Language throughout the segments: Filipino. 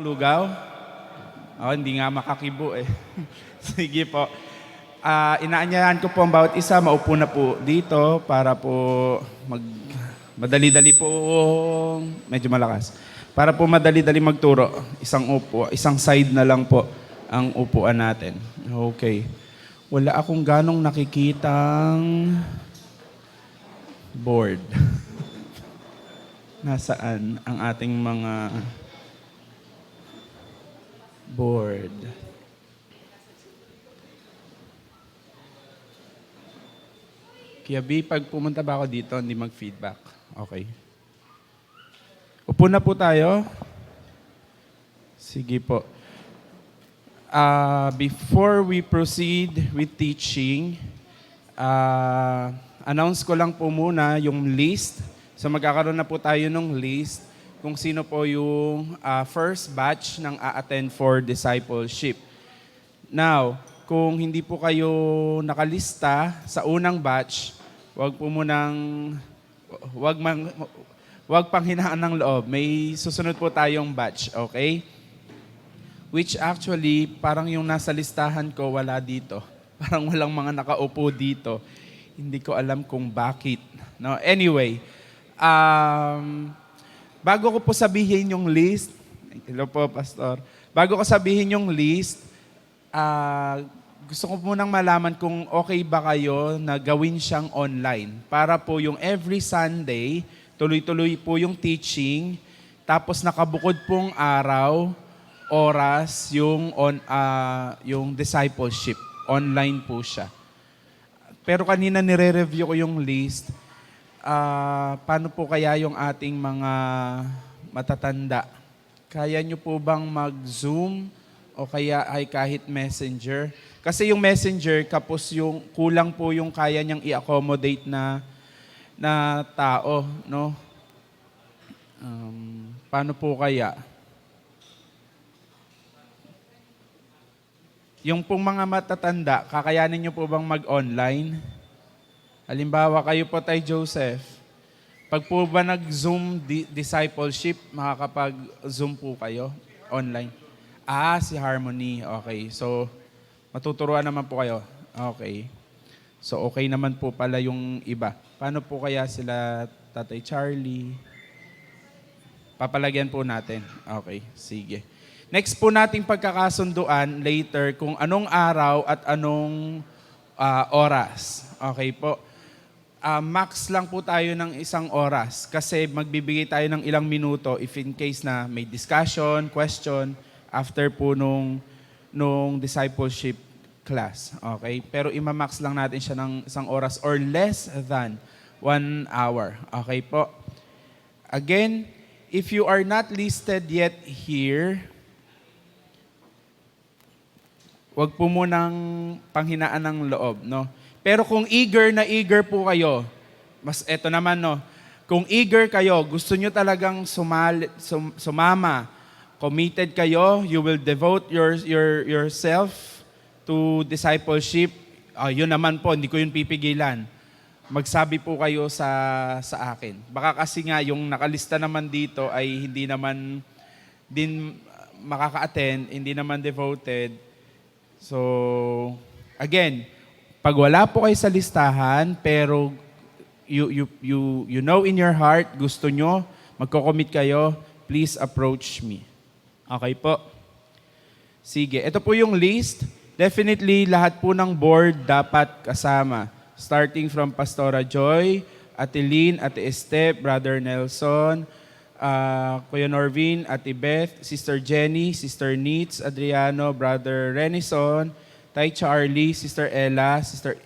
lugaw? Oh, hindi nga makakibo eh. Sige po. Inaanyayahan ko po ang bawat isa, maupo na po dito para po madali-dali po, medyo malakas. Para po madali-dali magturo, isang side na lang po ang upuan natin. Okay. Wala akong ganong nakikitang board. Nasaan ang ating mga board? Kaya B, pag pumunta ba ako dito, hindi mag-feedback. Okay. Upo na po tayo. Sige po. Before we proceed with teaching, announce ko lang po muna yung list. So magkakaroon na po tayo ng list kung sino po yung first batch ng a-attend for discipleship. Now, kung hindi po kayo nakalista sa unang batch, wag panghinaan ng loob. May susunod po tayong batch, okay? Which actually, parang yung nasa listahan ko, wala dito. Parang walang mga nakaupo dito. Hindi ko alam kung bakit. No? Anyway, bago ko po sabihin yung list, hello po, Pastor. Bago ko sabihin yung list, gusto ko munang malaman kung okay ba kayo na gawin siyang online. Para po yung every Sunday, tuloy-tuloy po yung teaching, tapos nakabukod pong araw, oras, yung discipleship. Online po siya. Pero kanina nire-review ko yung list. Paano po kaya yung ating mga matatanda? Kaya nyo po bang mag-Zoom o kaya ay kahit Messenger? Kasi yung Messenger, kapos yung kulang po yung kaya niyang i-accommodate na tao, no? Paano po kaya? Yung pong mga matatanda, kakayanin niyo po bang mag-online? Halimbawa, kayo po tayo, Joseph. Pag po ba nag-Zoom discipleship, makakapag-Zoom po kayo online? Si Harmony. Okay. So, matuturuan naman po kayo. Okay. So, okay naman po pala yung iba. Paano po kaya sila Tatay Charlie? Papalagyan po natin. Okay. Sige. Next po nating pagkakasunduan later kung anong araw at anong oras. Okay po. Max lang po tayo ng 1 oras kasi magbibigay tayo ng ilang minuto if in case na may discussion, question, after po nung discipleship class. Okay? Pero imamax lang natin siya ng 1 oras or less than 1 hour. Okay po? Again, if you are not listed yet here, wag po munang panghinaan ng loob, no? Pero kung eager po kayo, eto naman, no? Kung eager kayo, gusto nyo talagang sumama, committed kayo, you will devote yourself to discipleship, yun naman po, hindi ko yun pipigilan. Magsabi po kayo sa akin. Baka kasi nga, yung nakalista naman dito ay hindi naman din makaka-attend, hindi naman devoted. So, again, pag wala po kayo sa listahan, pero you know in your heart, gusto nyo, magko-commit kayo, please approach me. Okay po? Sige, ito po yung list. Definitely, lahat po ng board dapat kasama. Starting from Pastora Joy, Ate Lynn, Ate Estep, Brother Nelson, Kuya Norvin, Ate Beth, Sister Jenny, Sister Neats, Adriano, Brother Renison, Tay Charlie, Sister Ella, Sister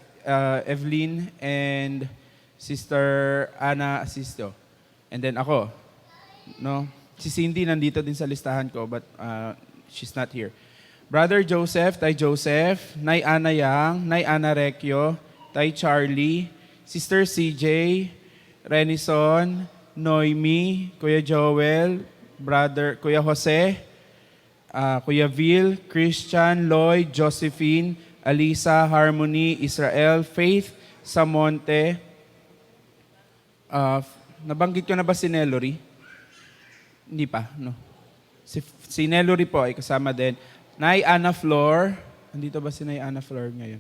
Evelyn, and Sister Ana Asisto. And then ako. No? Si Cindy nandito din sa listahan ko, but she's not here. Brother Joseph, Tay Joseph, Nay Ana Yang, Nay Ana Recchio, Tay Charlie, Sister CJ, Renison, Noemi, Kuya Joel, Brother Kuya Jose, Kuya Vil, Christian, Lloyd, Josephine, Alisa, Harmony, Israel, Faith, Samonte. Nabanggit ko na ba si Nelory? Hindi pa, no? Si Nelory po ay kasama din. Nay Ana Flor. Nandito ba si Nay Ana Flor ngayon?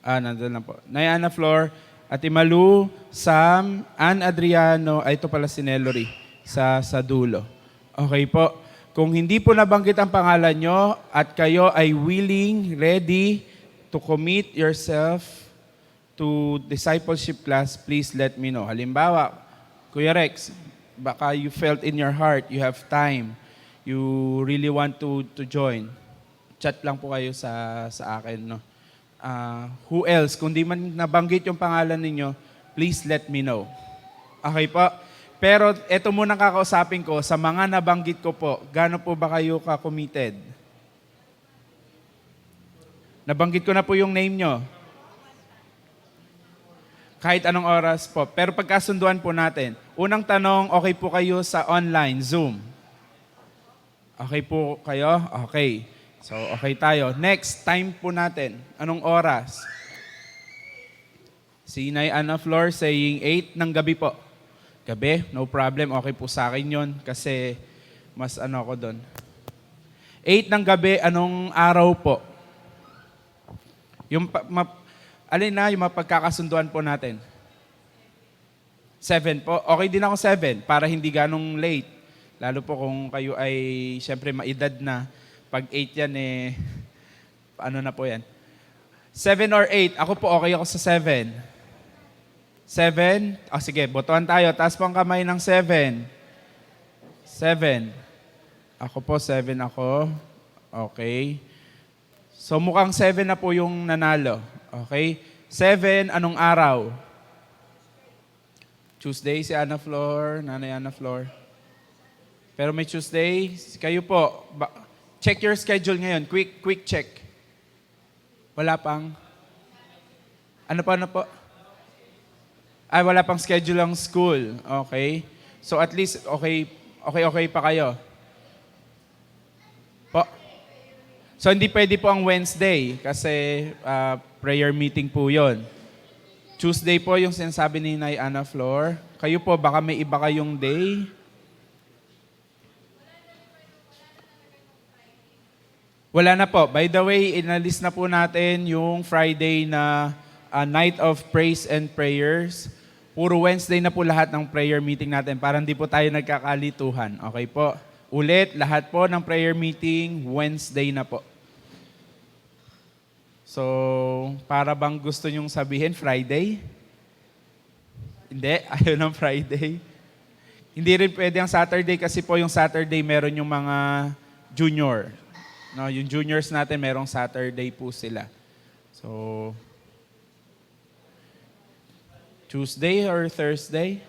Nandun lang po. Nay Ana Flor, Ate Malu, Sam, Ann Adriano, ay ito pala si Nelory sa dulo. Okay po. Kung hindi po nabanggit ang pangalan nyo at kayo ay willing, ready to commit yourself to discipleship class, please let me know. Halimbawa, Kuya Rex, baka you felt in your heart, you have time, you really want to join. Chat lang po kayo sa akin. No? Who else? Kung di man nabanggit yung pangalan ninyo, please let me know. Okay po? Pero ito muna kakausapin ko, sa mga nabanggit ko po, gaano po ba kayo ka-committed? Nabanggit ko na po yung name nyo. Kahit anong oras po. Pero pagkasunduan po natin. Unang tanong, okay po kayo sa online, Zoom? Okay po kayo? Okay. So, okay tayo. Next, time po natin. Anong oras? Si Nay Ana Flor saying 8 ng gabi po. Gabi? No problem. Okay po sa akin yon kasi mas ano ako doon. 8 ng gabi, anong araw po? Alin na yung mapagkakasunduan po natin? 7 po. Okay din ako 7 para hindi ganong late. Lalo po kung kayo ay siyempre maedad na. Pag 8 yan ano na po yan? 7 or 8. Ako po okay ako sa 7. 7? Sige, botohan tayo. Taas po ang kamay ng 7. 7. Ako po, 7 ako. Okay. So mukhang 7 na po yung nanalo. Okay? 7, anong araw? Tuesday si Ana Flor, Nanay Ana Flor. Pero may Tuesday, kayo po, check your schedule ngayon. Quick check. Wala pang? Ano po? Ay, wala pang schedule ang school. Okay. So at least, okay pa kayo. Po? So hindi pwede po ang Wednesday kasi prayer meeting po yon. Tuesday po yung sinasabi ni Nay Ana Flor. Kayo po, baka may iba kayong day? Wala na po. By the way, inalis na po natin yung Friday na night of praise and prayers. Puro Wednesday na po lahat ng prayer meeting natin para hindi po tayo nagkakalituhan. Okay po? Ulit, lahat po ng prayer meeting, Wednesday na po. So, para bang gusto nyong sabihin, Friday? Hindi, ayaw ng Friday. Hindi rin pwede ang Saturday kasi po yung Saturday meron yung mga junior. No, yung juniors natin merong Saturday po sila. So, Tuesday or Thursday?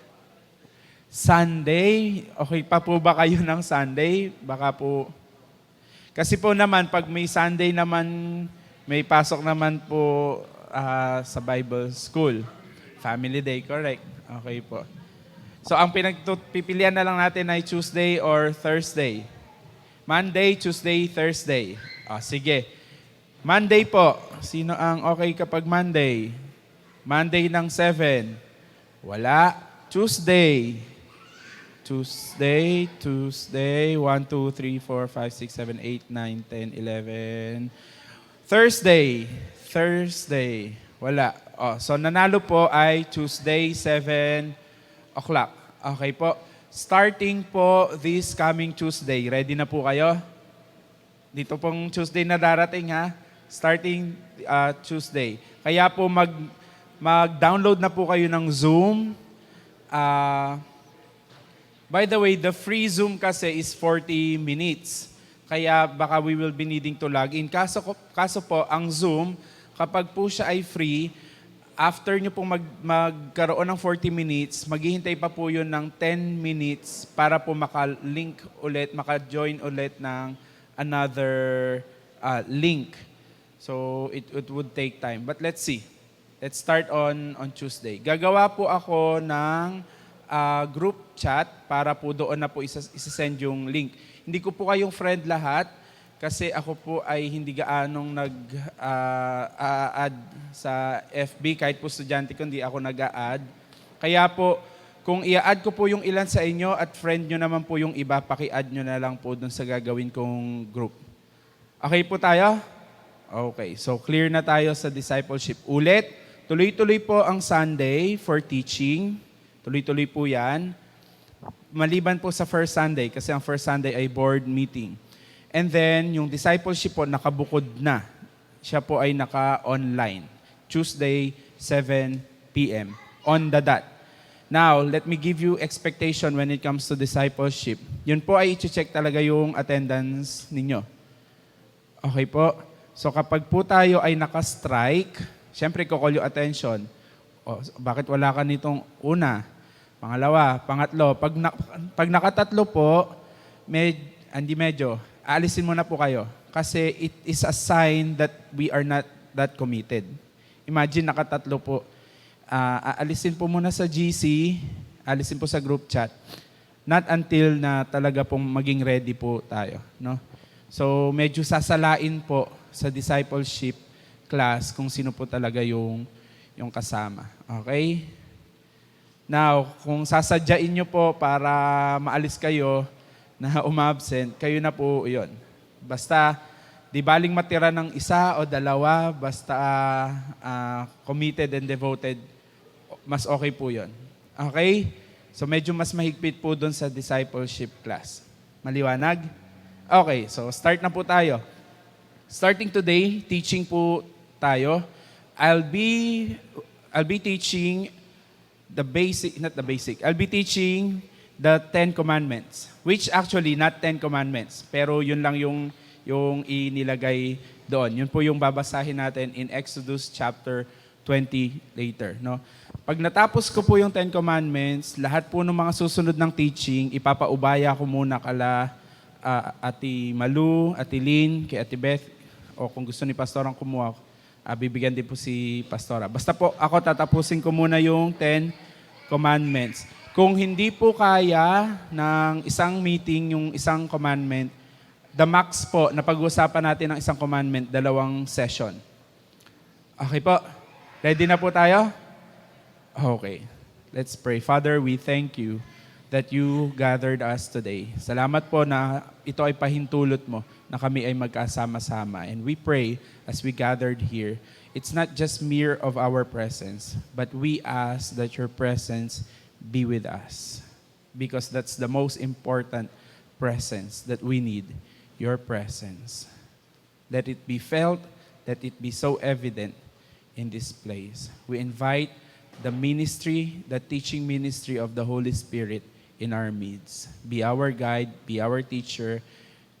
Sunday? Okay pa po ba kayo ng Sunday? Baka po. Kasi po naman, pag may Sunday naman, may pasok naman po sa Bible School. Family Day, correct? Okay po. So, ang pinagpipilian na lang natin ay Tuesday or Thursday. Monday, Tuesday, Thursday. Sige. Monday po. Sino ang okay kapag Monday? Monday ng 7. Wala. Tuesday. 1, 2, 3, 4, 5, 6, 7, 8, 9, 10, 11. Thursday. Wala. So nanalo po ay Tuesday, 7 o'clock. Okay po. Starting po this coming Tuesday. Ready na po kayo? Dito pong Tuesday na darating ha. Starting Tuesday. Kaya po mag-download na po kayo ng Zoom. By the way, the free Zoom kasi is 40 minutes. Kaya baka we will be needing to log in. Kaso po, ang Zoom, kapag po siya ay free, after nyo pong magkaroon ng 40 minutes, maghihintay pa po yun ng 10 minutes para po maka-link ulit, maka-join ulit ng another link. So, it would take time. But let's see. Let's start on Tuesday. Gagawa po ako ng group chat para po doon na po isa-send yung link. Hindi ko po kayong friend lahat kasi ako po ay hindi gaanong nag-add sa FB. Kahit po estudyante ko, hindi ako nag-add. Kaya po, Kung i-add ko po yung ilan sa inyo at friend nyo naman po yung iba, paki-add nyo na lang po dun sa gagawin kong group. Okay po tayo? Okay, so clear na tayo sa discipleship. Ulit, tuloy-tuloy po ang Sunday for teaching. Tuloy-tuloy po yan. Maliban po sa first Sunday, kasi ang first Sunday ay board meeting. And then, yung discipleship po, nakabukod na. Siya po ay naka-online. Tuesday, 7 p.m. on the dot. Now, let me give you expectation when it comes to discipleship. Yun po ay i-check talaga yung attendance ninyo. Okay po? So kapag po tayo ay naka-strike, syempre ko-call yung attention. O, bakit wala ka nitong una, pangalawa, pangatlo? Pag nakatatlo po, aalisin muna po kayo. Kasi it is a sign that we are not that committed. Imagine nakatatlo po. Aalisin po muna sa GC, alisin po sa group chat. Not until na talaga pong maging ready po tayo. No? So medyo sasalain po sa discipleship class kung sino po talaga yung kasama. Okay? Now, kung sasadyain nyo po para maalis kayo na umabsent, kayo na po yun. Basta, di baling matira ng isa o dalawa, basta committed and devoted, mas okay po yun. Okay? So medyo mas mahigpit po doon sa discipleship class. Maliwanag? Okay, so start na po tayo. Starting today, teaching po tayo. I'll be teaching I'll be teaching the 10 Commandments. Which actually, not 10 Commandments. Pero yun lang yung inilagay doon. Yun po yung babasahin natin in Exodus chapter 20 later. No? Pag natapos ko po yung 10 Commandments, lahat po ng mga susunod ng teaching, ipapaubaya ko muna kala Ate Malu, Ate Lynn, kay Ate Beth, o kung gusto ni Pastorang kumuha, bibigyan din po si Pastora. Basta po ako tatapusin ko muna yung 10 Commandments. Kung hindi po kaya ng isang meeting yung isang commandment, the max po na pag-uusapan natin ng isang commandment, 2 session. Okay po? Ready na po tayo? Okay. Let's pray. Father, we thank you that you gathered us today. Salamat po na ito ay pahintulot mo na kami ay magkasama-sama. And we pray as we gathered here, it's not just mere of our presence, but we ask that your presence be with us. Because that's the most important presence that we need, your presence. Let it be felt, let it be so evident in this place. We invite the ministry, the teaching ministry of the Holy Spirit in our midst. Be our guide, be our teacher.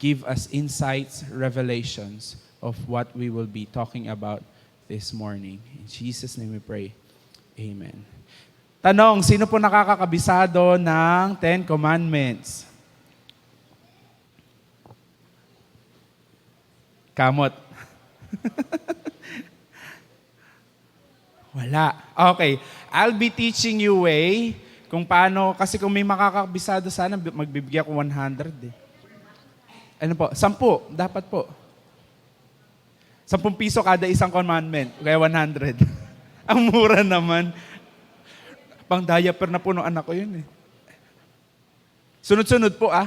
Give us insights, revelations of what we will be talking about this morning. In Jesus' name we pray. Amen. Tanong, sino po nakakakabisado ng 10 Commandments? Kamot. Wala. Okay. I'll be teaching you way kung paano, kasi kung may makakabisado sana, magbibigyan ko 100 eh. Ano po? 10. Dapat po. 10 piso kada isang commandment. Kaya 100. Ang mura naman. Pang diaper na po ng anak ko yun eh. Sunod-sunod po ah.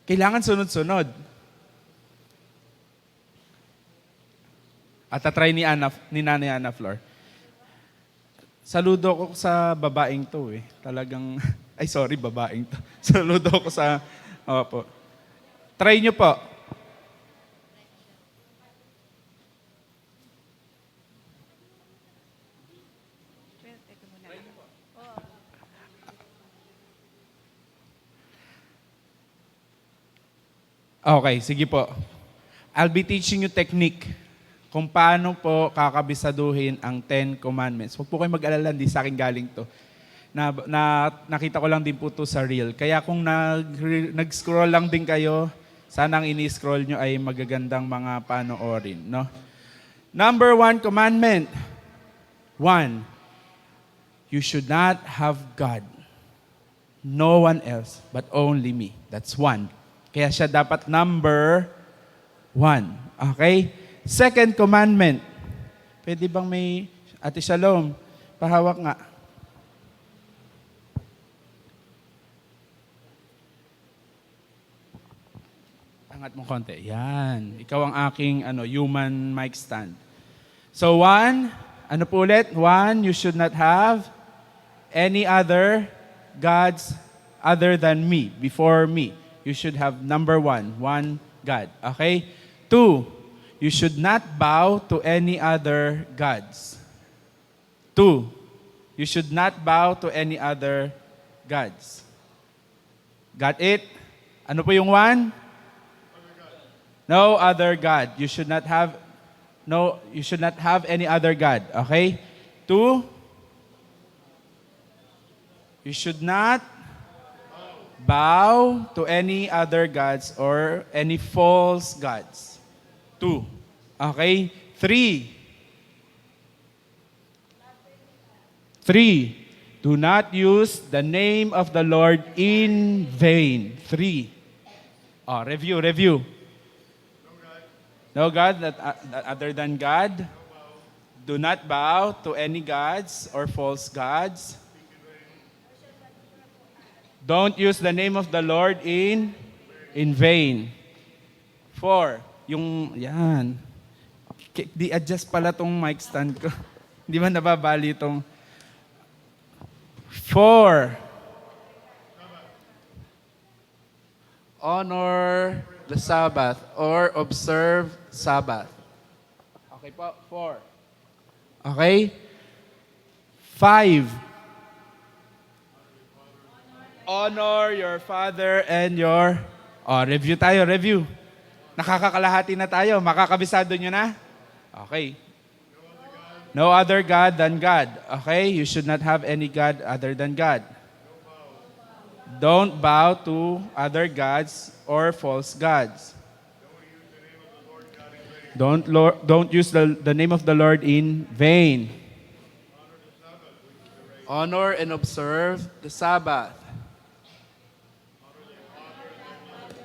Kailangan sunod-sunod. At tatry ni Nanay Ana Flor. Saludo ko sa babaeng to eh. Talagang, babaeng to. Saludo ko sa, opo. Try nyo po. Okay, sige po. I'll be teaching you technique kung paano po kakabisaduhin ang 10 Commandments. Huwag po kayo mag-alala, hindi sa akin galing to. Nakita ko lang din po to sa reel. Kaya kung nag-scroll lang din kayo, sana ang ini-scroll nyo ay magagandang mga panoorin. No? Number 1 commandment. 1. You should not have God. No one else, but only me. That's 1. Kaya siya dapat number 1. Okay? Second commandment. Pwede bang may, Ate Shalom, pahawak nga. Angat mo konti. Yan. Ikaw ang aking human mic stand. So one, ano po ulit? One, you should not have any other gods other than me, before me. You should have number one God. Okay? Two, you should not bow to any other gods. Two, you should not bow to any other gods. Got it? Ano po yung one? No other God. You should not have any other God. Okay? Two, you should not bow to any other gods or any false gods. Two. Okay? Three, do not use the name of the Lord in vain. Three. Review. No God that other than God. Do not bow to any gods or false gods. Don't use the name of the Lord in vain. Four, yan. Di-adjust pala tong mic stand ko. Hindi ba nababali itong... Four, honor the Sabbath or observe Sabbath. Okay po, four. Okay? Five, honor your father and your... review. Nakakakalahati na tayo. Makakabisado nyo na? Okay. No other God than God. Okay? You should not have any God other than God. Don't bow to other gods or false gods. Don't use the name of the Lord in vain. Honor and observe the Sabbath.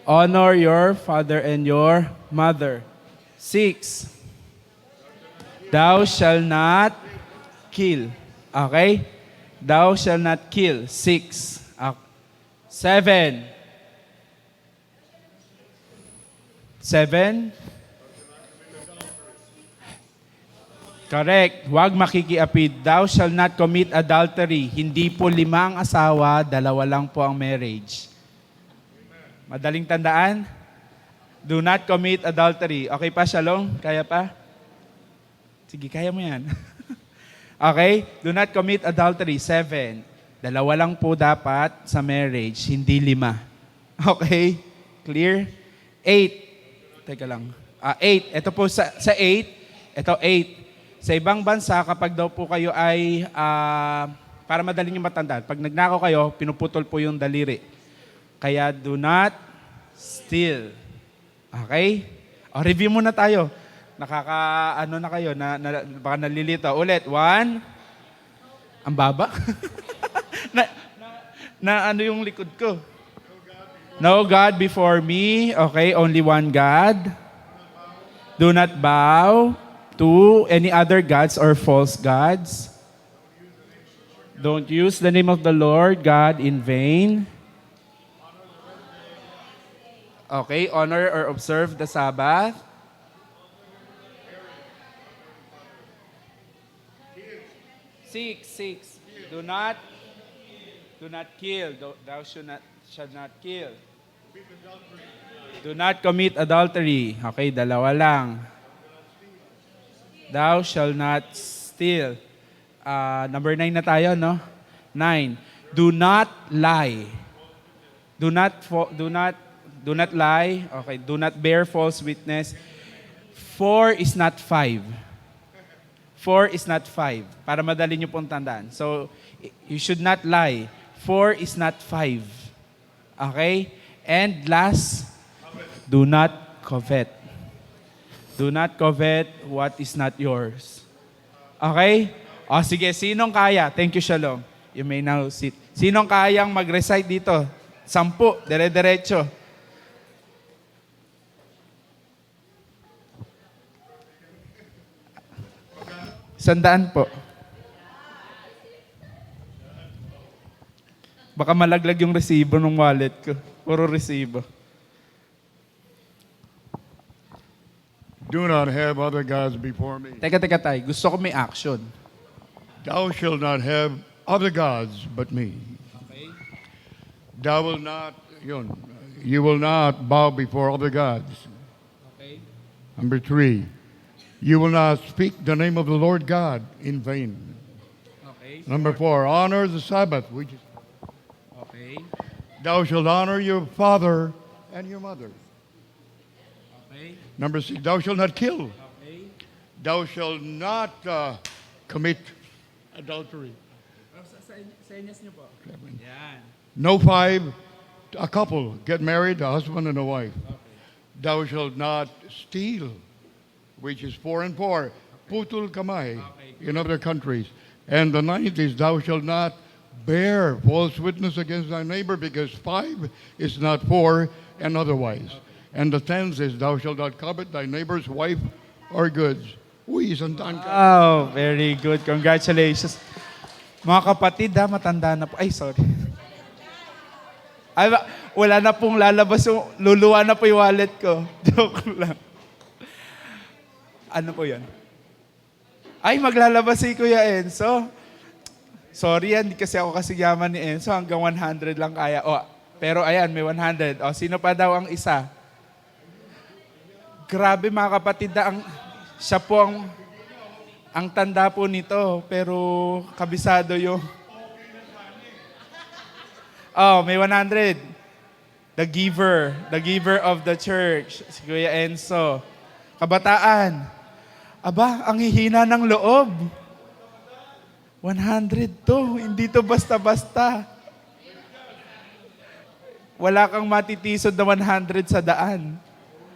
Honor your father and your mother. 6. Thou shall not kill. Okay? Thou shall not kill. 6. 7. 7. Correct. Huwag makikiapid. Thou shall not commit adultery. Hindi po 5 ang asawa, 2 lang po ang marriage. Madaling tandaan? Do not commit adultery. Okay pa, Shalom? Kaya pa? Sige, kaya mo yan. Okay? Do not commit adultery. 7. 2 lang po dapat sa marriage, hindi 5. Okay? Clear? 8. Teka lang. 8. Ito po sa 8. Ito 8. Sa ibang bansa, kapag daw po kayo ay, para madali nyo matandaan, pag nagnakaw kayo, pinuputol po yung daliri. Kaya do not steal. Okay? Review muna tayo. Na kayo, baka nalilito. Ulit, 1. Ang baba. ano yung likod ko? No God before me. Okay, only one God. Do not bow to any other gods or false gods. Don't use the name of the Lord God in vain. Okay, honor or observe the Sabbath. 6. Do not kill. Thou shall not kill. Do not commit adultery. Okay, 2 lang. Thou shall not steal. Number 9 na tayo, no? 9. Do not lie. Do not lie. Okay, do not bear false witness. 4 is not 5. 4 is not 5. Para madali nyo pong tandaan. So, you should not lie. 4 is not 5. Okay? And last, do not covet. Do not covet what is not yours. Okay? Sige, sinong kaya? Thank you, Shalom. You may now sit. Sinong kayang mag-recite dito? 10, dire-diretso. Sandaan po. Baka malaglag yung resibo ng wallet ko. Puro resibo. Do not have other gods before me. Teka tay. Gusto ko may action. Thou shalt not have other gods but me. Okay. Thou will not, you will not bow before other gods. Okay. Number 3, you will not speak the name of the Lord God in vain. Okay. Number 4, honor the Sabbath, which is, Okay. thou shalt honor your father and your mother. Okay. Number 6, thou shalt not kill. Okay. Thou shalt not commit adultery. Sa inyas niyo po. Yan. No 5, a couple get married, a husband and a wife. Thou shalt not steal, which is 4 and 4. Putul kamay in other countries. And the 9th is thou shalt not bear false witness against thy neighbor, because 5 is not 4 and otherwise. And the 10th is thou shalt not covet thy neighbor's wife or goods. Uy, isang taan ka. Wow, very good. Congratulations. Mga kapatid, matanda na po. Ay, sorry. Ay, wala na pong lalabas. Luluwa na po yung wallet ko. Joke lang. Ano po yan? Ay, maglalabas si Kuya Enzo. Sorry yan, hindi kasi ako yaman ni Enzo. Hanggang 100 lang kaya. O, pero ayan, may 100. O, sino pa daw ang isa? Grabe mga kapatid, siya po ang tanda po nito, pero kabisado yung... Oh, may 100. The giver of the church, si Kuya Enzo. Kabataan, aba, ang hihina ng loob. 100 to, hindi to basta-basta. Wala kang matitisod na 100 sa daan.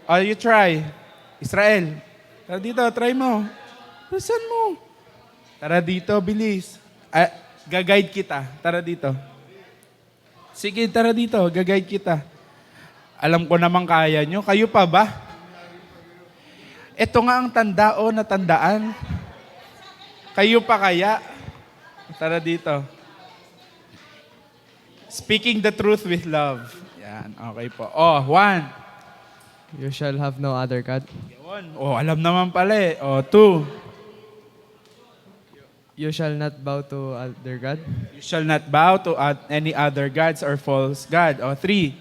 Oh, you try. Israel, tara dito, try mo. Saan mo? Tara dito, bilis. Gag-guide kita. Tara dito. Sige, tara dito. Gag-guide kita. Alam ko namang kaya nyo. Kayo pa ba? Ito nga ang tanda na tandaan. Kayo pa kaya? Tara dito. Speaking the truth with love. Yan, okay po. Oh, 1. You shall have no other God. Oh, alam naman pala eh. Oh, 2. You shall not bow to other God. You shall not bow to any other gods or false god. O, 3.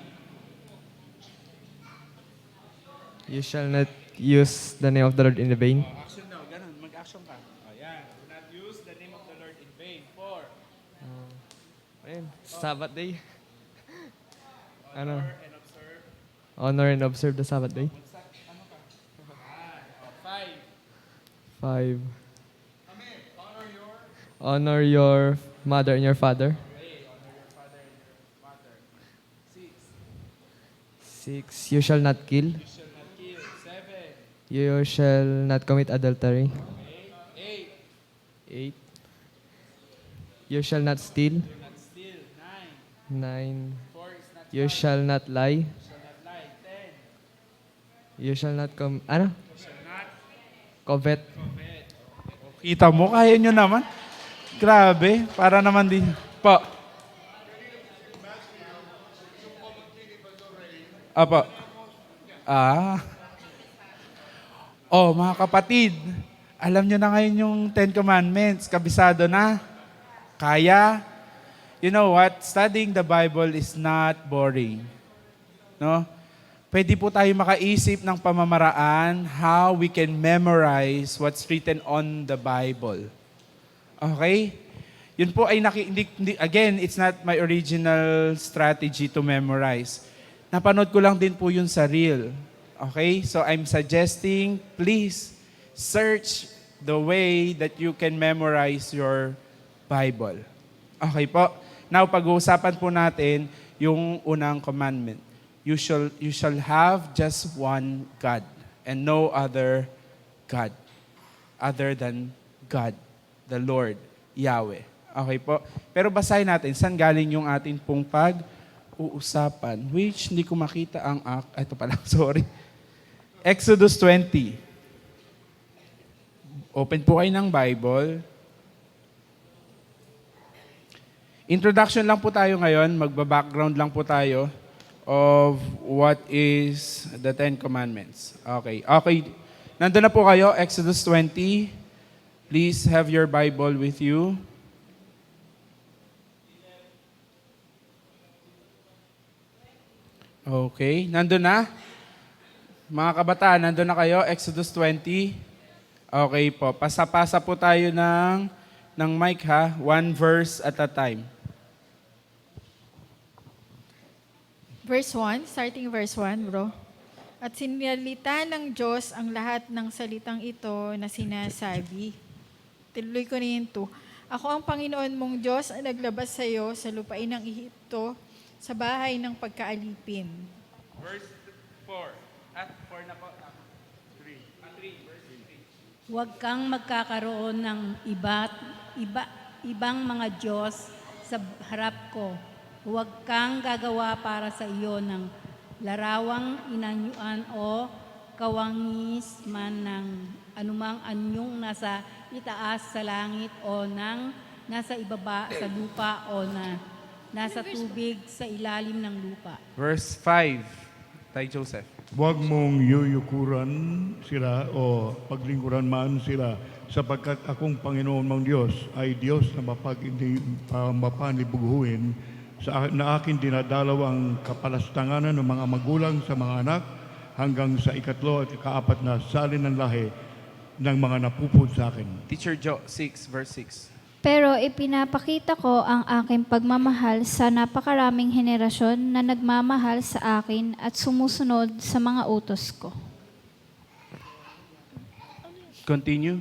You shall not use the name of the Lord in vain. Action daw, ganun. Mag-action ka. O, yan. Do not use the name of the Lord in vain. 4. Ayun, Sabbath day. Ano? And observe. Honor and observe the Sabbath day. 5. 5. Honor your mother and your father. Okay, honor your father and your mother. 6. You shall not kill. You shall not kill. 7. You shall not commit adultery. 8. 8. You shall not steal. Do not steal. 9. 9. 4 is not You shall not lie. You shall not lie. 10. You shall not You shall not covet. covet. Kita mo, kaya nyo naman. Grabe, para naman din. Po. Apo. Oh, mga kapatid, alam nyo na ngayon yung 10 Commandments. Kabisado na. Kaya. You know what? Studying the Bible is not boring. No? Pwede po tayo makaisip ng pamamaraan how we can memorize what's written on the Bible. Okay? Yun po ay again, it's not my original strategy to memorize. Napanood ko lang din po yun sa reel. Okay? So I'm suggesting, please, search the way that you can memorize your Bible. Okay po? Now, pag-uusapan po natin yung unang commandment. You shall have just one God and no other God other than God, the Lord, Yahweh. Okay po? Pero basahin natin, saan galing yung ating pong pag-uusapan? Which, hindi ko makita ang ito pala, sorry. Exodus 20. Open po kayo ng Bible. Introduction lang po tayo ngayon, magba-background lang po tayo of what is the 10 Commandments. Okay. Nandun na po kayo, Exodus 20. Please have your Bible with you. Okay, nandun na? Mga kabataan, nandun na kayo, Exodus 20. Okay po, pasa-pasa po tayo ng mic ha, one verse at a time. Verse 1, starting verse 1, bro. At sinalita ng Diyos ang lahat ng salitang ito na sinasabi. Tinuloy ko na yun to. Ako ang Panginoon mong Diyos ang naglabas sa iyo sa lupain ng Ehipto, sa bahay ng pagkaalipin. Verse 4. At 4 na po. 3. Verse 3. Huwag kang magkakaroon ng ibang mga Diyos sa harap ko. Huwag kang gagawa para sa iyo ng larawang inanyuan o kawangis man ng anumang anyong nasa itaas sa langit o ng nasa ibaba sa lupa o nasa tubig sa ilalim ng lupa. Verse 5. Tay Joseph. Huwag mong yuyukuran sila o paglingkuran man sila sapagkat akong Panginoon mong Diyos ay Diyos na mapanibuguhin na akin dinadalaw ang kapalastanganan ng mga magulang sa mga anak hanggang sa ikatlo at ikaapat na salin ng lahi ng mga napupod sa akin. Teacher Joe, 6, verse 6. Pero ipinapakita ko ang aking pagmamahal sa napakaraming henerasyon na nagmamahal sa akin at sumusunod sa mga utos ko. Continue.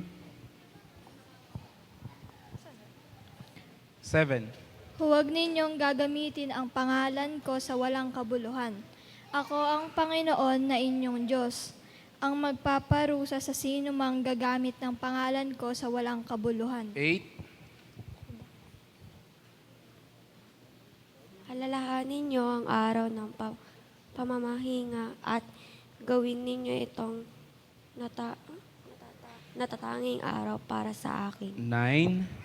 7. Huwag ninyong gagamitin ang pangalan ko sa walang kabuluhan. Ako ang Panginoon na inyong Diyos, ang magpaparusa sa sino mang gagamit ng pangalan ko sa walang kabuluhan. 8. Alalahanin niyo ang araw ng pamamahinga at gawin ninyo itong natatanging araw para sa akin. 9.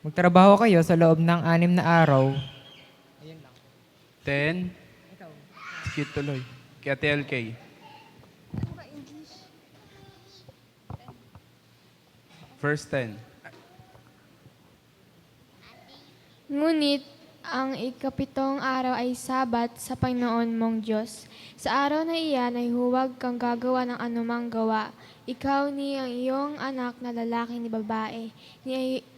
Magtrabaho kayo sa loob ng 6 na araw. 10. Sige, tuloy. Kaya TLK. Verse 10. Ngunit ang ikapitong araw ay sabat sa Panginoon mong Diyos. Sa araw na iyan ay huwag kang gagawa ng anumang gawa. Ikaw ni ang iyong anak na lalaki ni babae,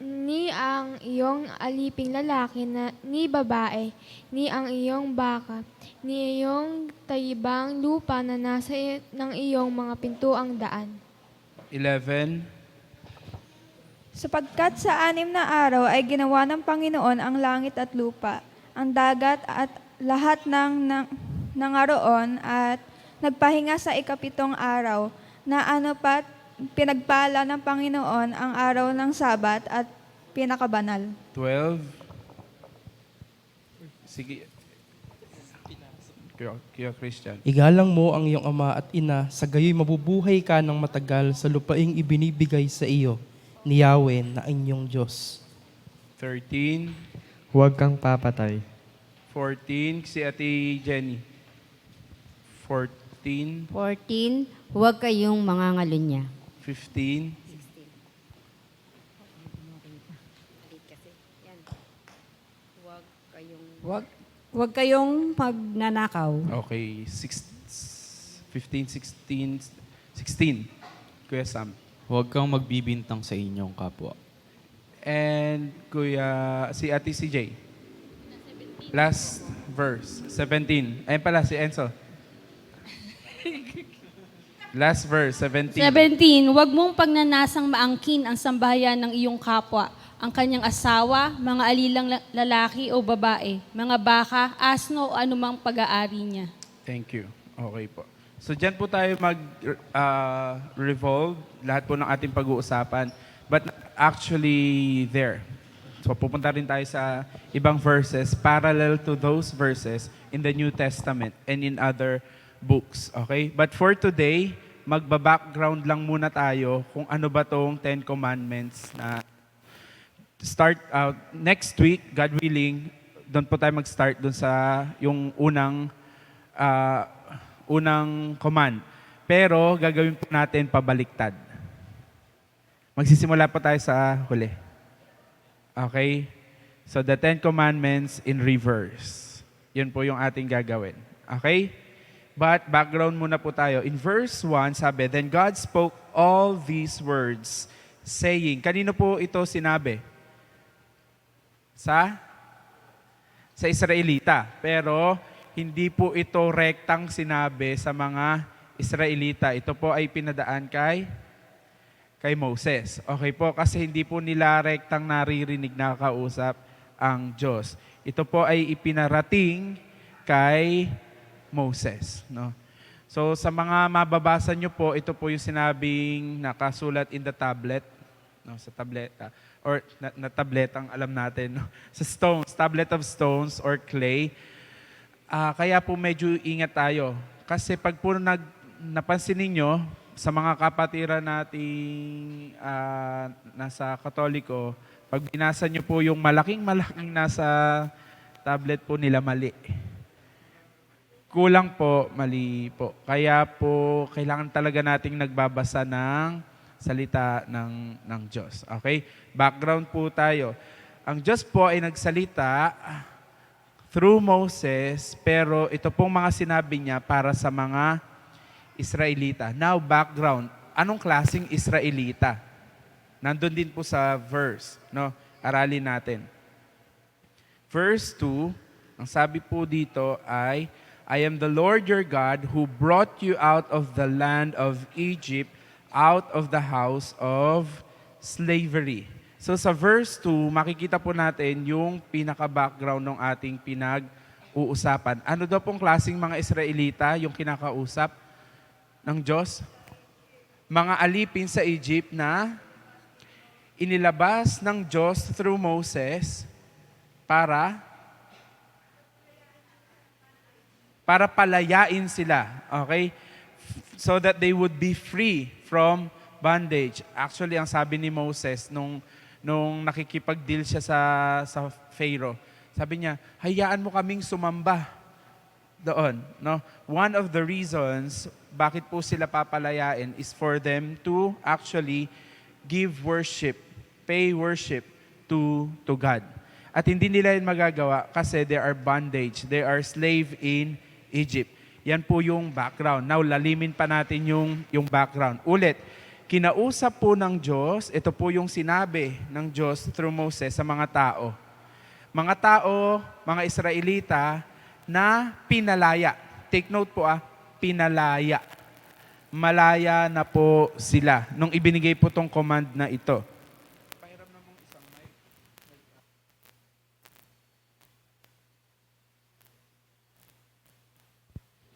ni ang iyong aliping lalaki ni babae, ni ang iyong baka, ni iyong tayibang lupa na nasa ng iyong mga pintuang daan. 11. Sapagkat sa 6 na araw ay ginawa ng Panginoon ang langit at lupa, ang dagat at lahat ng nangaroon at nagpahinga sa ikapitong araw na pat pinagpala ng Panginoon ang araw ng Sabat at pinakabanal. 12. Sige. Kuya Christian. Igalang mo ang iyong ama at ina, sa gayoy mabubuhay ka ng matagal sa lupaing ibinibigay sa iyo ni Yahweh na inyong Diyos. 13. Huwag kang papatay. 14. Si Ate Jenny. 14. 14. Huwag kayong mangangalunya. 15. Huwag kayong magnanakaw. Okay. 15, 16. Kuya Sam. Huwag kang magbibintang sa inyong kapwa. And si Ate CJ. Last verse, 17. Ayun pala, si Enzo. Last verse, 17. 17, huwag mong pagnanasang maangkin ang sambahayan ng iyong kapwa, ang kanyang asawa, mga alilang lalaki o babae, mga baka, asno o anumang pag-aari niya. Thank you. Okay po. So dyan po tayo mag-revolve lahat po ng ating pag-uusapan. But actually there. So pupunta rin tayo sa ibang verses parallel to those verses in the New Testament and in other books. Okay? But for today, magba-background lang muna tayo kung ano ba tong 10 Commandments na start out next week, God willing, doon po tayo mag-start doon sa yung unang command. Pero gagawin po natin pabaliktad. Magsisimula po tayo sa huli. Okay? So the Ten Commandments in reverse. Yun po yung ating gagawin. Okay? But background muna po tayo. In verse 1, sabi, Then God spoke all these words, saying, kanino po ito sinabi? Sa Israelita. Pero hindi po ito rektang sinabi sa mga Israelita. Ito po ay pinadaan kay Moses. Okay po, kasi hindi po nila rektang naririnig na kausap ang Diyos. Ito po ay ipinarating kay Moses. No? So sa mga mababasa nyo po, ito po yung sinabing nakasulat in the tablet. No, sa tableta. Or na tabletang alam natin. No? Sa stones, tablet of stones or clay. Kaya po medyo ingat tayo. Kasi pag po napansin ninyo, sa mga kapatiran nating nasa Katoliko, pag binasa nyo po yung malaking nasa tablet po nila, mali. Kulang po, mali po. Kaya po, kailangan talaga nating nagbabasa ng salita ng Diyos. Okay? Background po tayo. Ang Diyos po ay nagsalita through Moses, pero ito pong mga sinabi niya para sa mga Israelita. Now, background. Anong klaseng Israelita? Nandun din po sa verse. No? Aralin natin. Verse 2, ang sabi po dito ay, I am the Lord your God who brought you out of the land of Egypt, out of the house of slavery. So sa verse 2, makikita po natin yung pinaka-background ng ating pinag-uusapan. Ano daw pong klaseng mga Israelita yung kinakausap ng Diyos? Mga alipin sa Egypt na inilabas ng Diyos through Moses para palayain sila. Okay? So that they would be free from bondage. Actually, ang sabi ni Moses nung nakikipag-deal siya sa Pharaoh, sabi niya, hayaan mo kaming sumamba doon. No? One of the reasons bakit po sila papalayain is for them to actually give worship, pay worship to God. At hindi nila yun magagawa kasi they are bondage. They are slave in Egypt. Yan po yung background. Now, lalimin pa natin yung background. Ulit, kinausap po ng Diyos, ito po yung sinabi ng Diyos through Moses sa mga tao. Mga tao, mga Israelita na pinalaya. Take note po pinalaya. Malaya na po sila nung ibinigay po tong command na ito.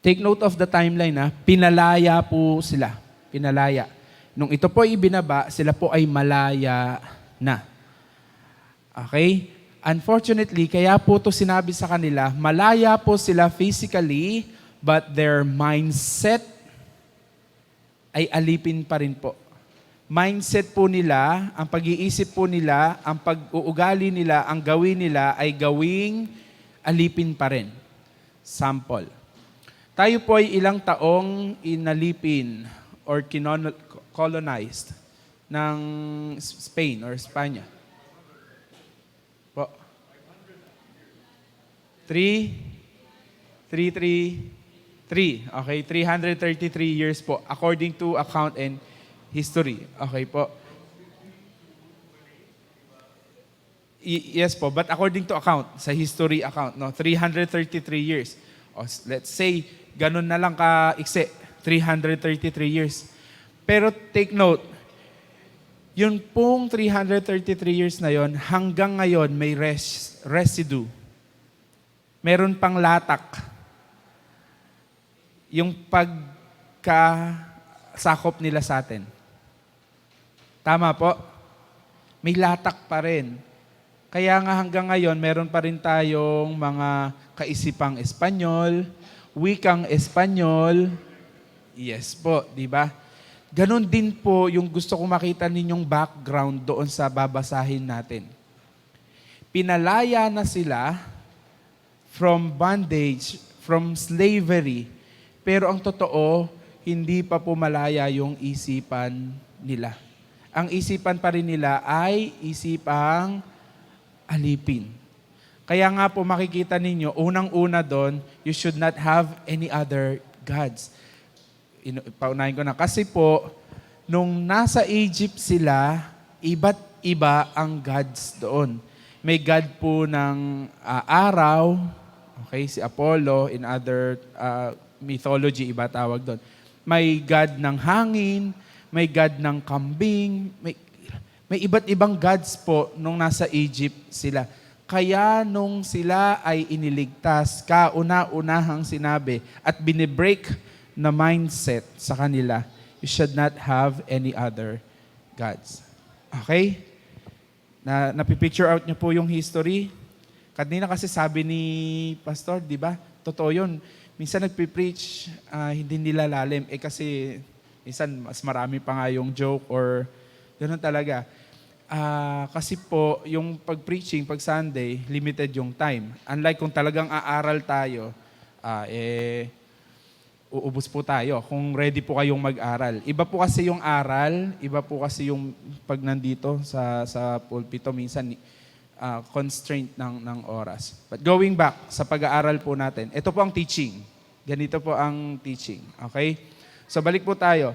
Take note of the timeline pinalaya po sila. Pinalaya. Nung ito po ibinaba, sila po ay malaya na. Okay? Unfortunately, kaya po to sinabi sa kanila, malaya po sila physically, but their mindset ay alipin pa rin po. Mindset po nila, ang pag-iisip po nila, ang pag-uugali nila, ang gawin nila ay gawing alipin pa rin. Sample. Tayo po ay ilang taong inalipin or colonized ng Spain or Espanya. Po. 333. Okay, 333 years po according to account and history. Okay po. Yes po, but according to account, sa history account, 333 years. O, let's say, ganun na lang ka-ikse, 333 years. Pero take note, yun pong 333 years na yon, hanggang ngayon may residue. Meron pang latak. Yung pagkasakop nila sa atin. Tama po? May latak pa rin. Kaya nga hanggang ngayon, meron pa rin tayong mga kaisipang Espanyol, wikang Espanyol. Yes po, di ba? Ganon din po yung gusto kong makita ninyong background doon sa babasahin natin. Pinalaya na sila from bondage, from slavery, pero ang totoo, hindi pa pumalaya yung isipan nila. Ang isipan pa rin nila ay isipang alipin. Kaya nga po makikita ninyo, unang-una doon, you should not have any other gods. Paunahin ko na. Kasi po, nung nasa Egypt sila, iba't iba ang gods doon. May God po ng araw, okay, si Apollo, in other mythology, iba tawag doon. May God ng hangin, may God ng kambing, may iba't ibang gods po nung nasa Egypt sila. Kaya nung sila ay iniligtas, kauna-unahang sinabi at binibreak na mindset sa kanila, you should not have any other gods. Okay? Napipicture out niyo po yung history. Kanina kasi sabi ni Pastor, di ba? Totoo yun. Minsan nagpipreach, hindi nila lalim. Kasi minsan mas marami pa nga yung joke or gano'n talaga. Kasi po, yung pag-preaching, pag Sunday, limited yung time. Unlike kung talagang aaral tayo, uubos po tayo kung ready po kayong mag-aral. Iba po kasi yung aral, iba po kasi yung pag nandito sa pulpito, minsan constraint ng oras. But going back sa pag-aaral po natin, ito po ang teaching. Ganito po ang teaching. Okay? So balik po tayo.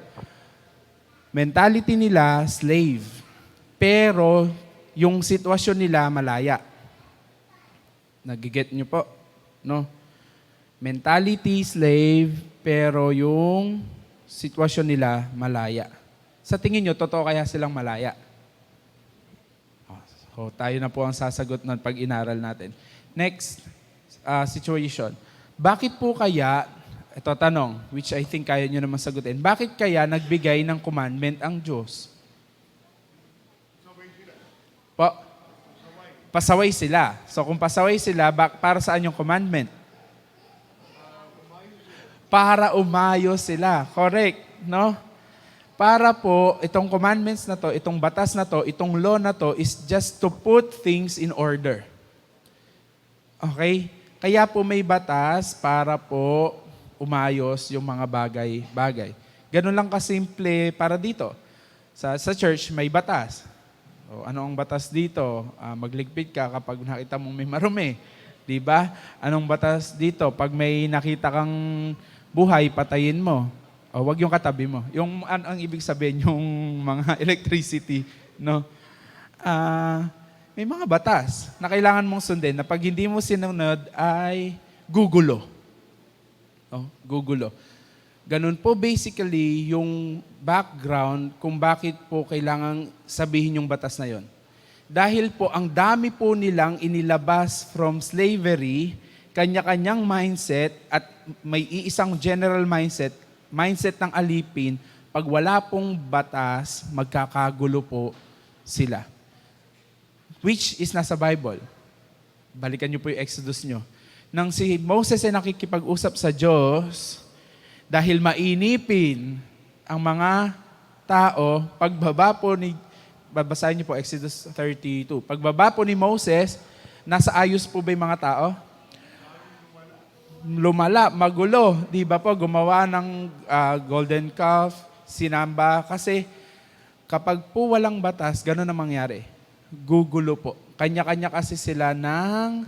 Mentality nila, slave. Pero yung sitwasyon nila, malaya. Nagiget nyo po? No? Mentality, slave, pero yung sitwasyon nila, malaya. Sa tingin nyo, totoo kaya silang malaya? So, tayo na po ang sasagot nun pag inaral natin. Next situation. Bakit po kaya, ito tanong, which I think kaya nyo naman sagutin, bakit kaya nagbigay ng commandment ang Diyos? Pasaway sila. So kung pasaway sila, para saan yung commandment? Para umayo sila. Correct, no? Para po, itong commandments na to, itong batas na to, itong law na to, is just to put things in order. Okay? Kaya po may batas para po umayos yung mga bagay-bagay. Ganun lang kasimple para dito. Sa church, may batas. O, ano ang batas dito? Magligpit ka kapag nakita mong may marumi. Diba? Anong batas dito? Pag may nakita kang buhay, patayin mo. O, wag yung katabi mo. Yung ang ibig sabihin, yung mga electricity, no? May mga batas na kailangan mong sundin na pag hindi mo sinunod ay gugulo. No? Gugulo. Ganun po basically yung background kung bakit po kailangang sabihin yung batas na yon. Dahil po ang dami po nilang inilabas from slavery, kanya-kanyang mindset at may iisang general mindset ng alipin, pag wala pong batas, magkakagulo po sila. Which is nasa Bible. Balikan niyo po yung Exodus niyo. Nang si Moses ay nakikipag-usap sa Diyos, dahil mainipin ang mga tao, pagbaba po ni, babasahin niyo po Exodus 32, pagbaba po ni Moses, nasa ayos po ba yung mga tao? Lumala, magulo, di ba po, gumawa ng golden calf, sinamba, kasi kapag po walang batas, gano'n ang mangyari. Gugulo po. Kanya-kanya kasi sila ng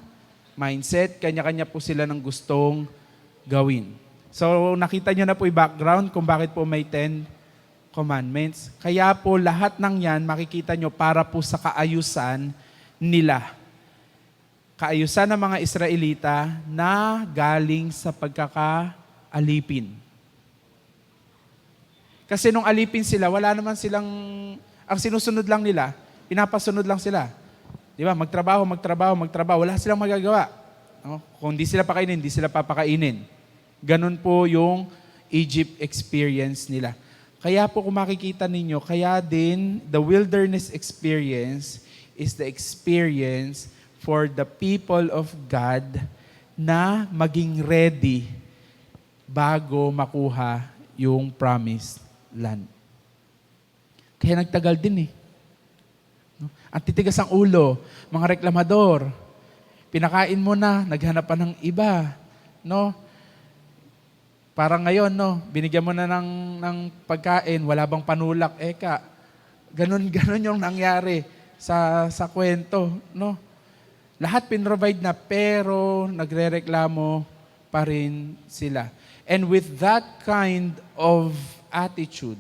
mindset, kanya-kanya po sila ng gustong gawin. So nakita nyo na po yung background kung bakit po may 10 commandments. Kaya po lahat ng yan, makikita nyo para po sa kaayusan nila. Kaayusan ng mga Israelita na galing sa pagkakaalipin. Kasi nung alipin sila, wala naman silang, ang sinusunod lang nila, pinapasunod lang sila. Di ba? Magtrabaho. Wala silang magagawa. No? Kung di sila pakainin, di sila papakainin. Ganun po yung Egypt experience nila. Kaya po kung makikita ninyo, kaya din the wilderness experience is the experience for the people of God na maging ready bago makuha yung promised land. Kaya nagtagal din eh. Ang titigas ang ulo, mga reklamador, pinakain mo na, naghanap pa ng iba. No? Parang ngayon, no, binigyan mo na ng pagkain, wala bang panulak? Eka, ganun yung nangyari sa kwento, no? Lahat pinrovide na, pero nagrereklamo pa rin sila. And with that kind of attitude,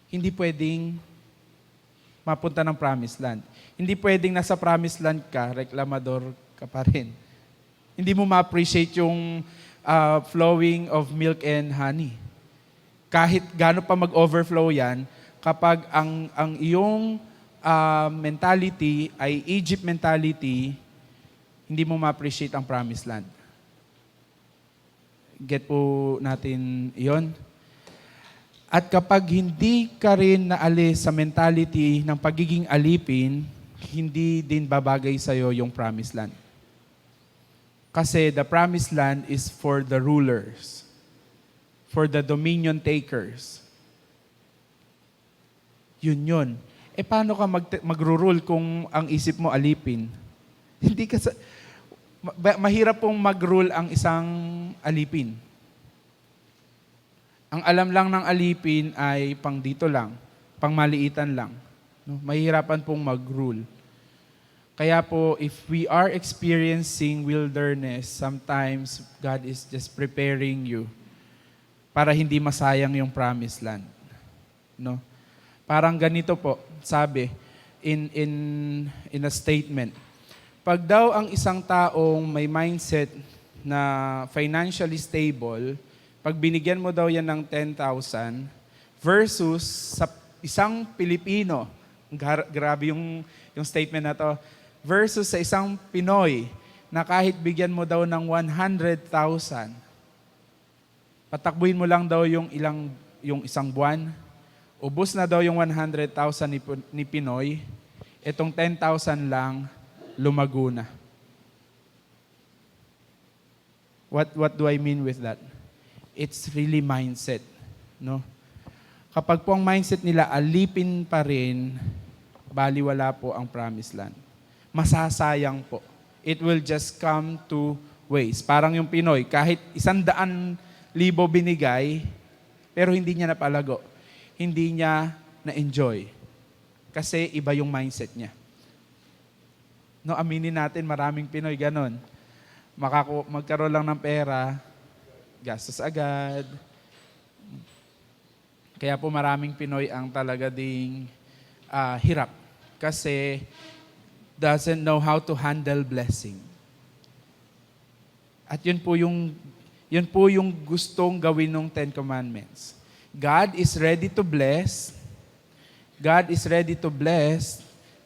hindi pwedeng mapunta ng promised land. Hindi pwedeng nasa promised land ka, reklamador ka pa rin. Hindi mo ma-appreciate yung flowing of milk and honey. Kahit gaano pa mag-overflow yan, kapag ang iyong mentality ay Egypt mentality, hindi mo ma-appreciate ang promised land. Get po natin iyon. At kapag hindi ka rin naalis sa mentality ng pagiging alipin, hindi din babagay sa'yo yung promised land. Kasi the promised land is for the rulers, for the dominion takers. Yun. Paano ka magro-rule kung ang isip mo alipin? Hindi ka mahirap pong mag-rule ang isang alipin. Ang alam lang ng alipin ay pang dito lang, pang maliitan lang. No? Mahirapan pong mag-rule. Kaya po, if we are experiencing wilderness, sometimes God is just preparing you para hindi masayang yung promised land. No? Parang ganito po, sabi in a statement. Pag daw ang isang taong may mindset na financially stable, pag binigyan mo daw yan ng 10,000 versus sa isang Pilipino, grabe yung statement na to, versus sa isang Pinoy na kahit bigyan mo daw ng 100,000, patakbuhin mo lang daw yung isang buwan, ubos na daw yung 100,000 ni Pinoy, itong 10,000 lang, lumago na. What do I mean with that? It's really mindset, no? Kapag po ang mindset nila alipin pa rin, baliwala po ang promised land. Masasayang po. It will just come to waste. Parang yung Pinoy, kahit 100,000 binigay, pero hindi niya napalago. Hindi niya na-enjoy. Kasi iba yung mindset niya. No, aminin natin, maraming Pinoy ganon. Magkaroon lang ng pera, gastos agad. Kaya po maraming Pinoy ang talaga ding hirap. Kasi doesn't know how to handle blessing. At yun po yung gustong gawin ng 10 Commandments. God is ready to bless. God is ready to bless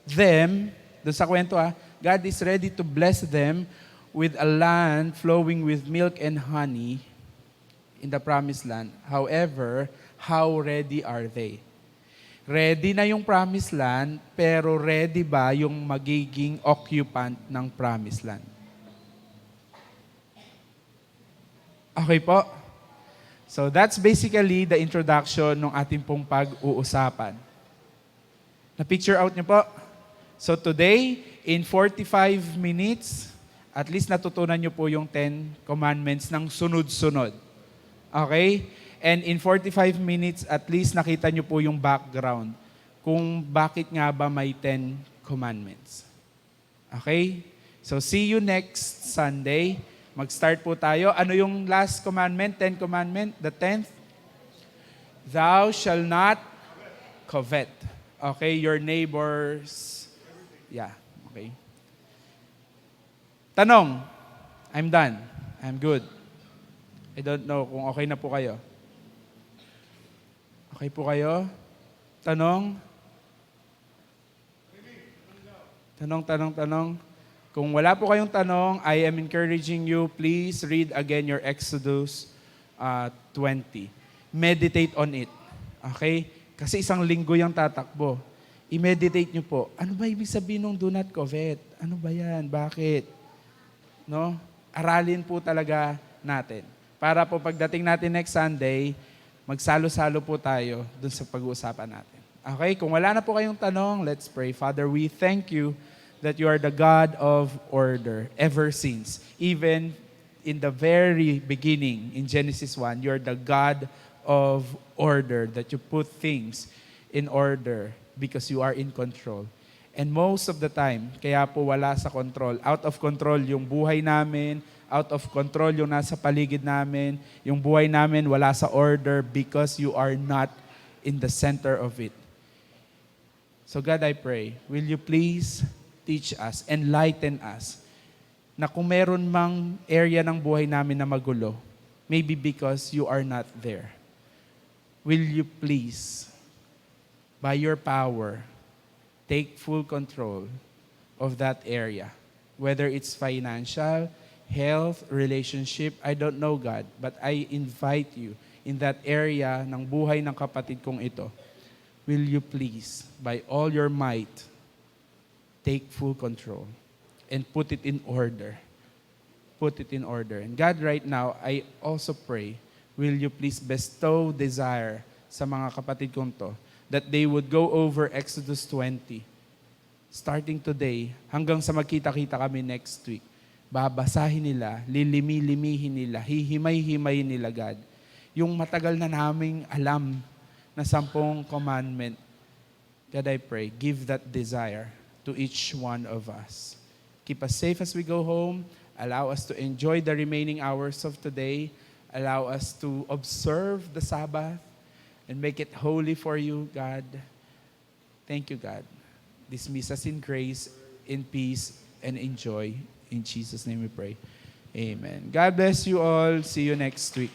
them. Doon sa kwento God is ready to bless them with a land flowing with milk and honey in the promised land. However, how ready are they? Ready na yung promised land, pero ready ba yung magiging occupant ng promised land? Okay po? So that's basically the introduction ng ating pong pag-uusapan. Na-picture out niyo po? So today, in 45 minutes, at least natutunan niyo po yung 10 commandments ng sunod-sunod. Okay? And in 45 minutes, at least nakita niyo po yung background kung bakit nga ba may 10 commandments. Okay? So see you next Sunday. Mag-start po tayo. Ano yung last commandment? 10 commandment? The 10th? Thou shall not covet. Okay? Your neighbors. Yeah. Okay. Tanong. I'm done. I'm good. I don't know kung okay na po kayo. Okay po kayo? Tanong? Tanong. Kung wala po kayong tanong, I am encouraging you, please read again your Exodus 20. Meditate on it. Okay? Kasi isang linggo yung tatakbo. I-meditate nyo po. Ano ba ibig sabihin ng do not covet? Ano ba yan? Bakit? No? Aralin po talaga natin. Para po pagdating natin next Sunday, magsalo-salo po tayo dun sa pag-uusapan natin. Okay? Kung wala na po kayong tanong, let's pray. Father, we thank you that you are the God of order ever since. Even in the very beginning, in Genesis 1, you're the God of order, that you put things in order because you are in control. And most of the time, kaya po wala sa control. Out of control yung buhay namin, out of control yung nasa paligid namin, yung buhay namin wala sa order because you are not in the center of it. So God, I pray, will you please teach us, enlighten us, na kung meron mang area ng buhay namin na magulo, maybe because you are not there. Will you please, by your power, take full control of that area? Whether it's financial, health, relationship, I don't know, God, but I invite you in that area ng buhay ng kapatid kong ito. Will you please, by all your might, take full control and put it in order. Put it in order. And God, right now, I also pray, will you please bestow desire sa mga kapatid kong to, that they would go over Exodus 20. Starting today, hanggang sa magkita-kita kami next week, babasahin nila, lilimi-limihin nila, hihimay-himay nila, God. Yung matagal na naming alam na 10 commandment, God, I pray, give that desire to each one of us. Keep us safe as we go home. Allow us to enjoy the remaining hours of today. Allow us to observe the Sabbath and make it holy for you, God. Thank you, God. Dismiss us in grace, in peace, and in joy. In Jesus' name we pray. Amen. God bless you all. See you next week.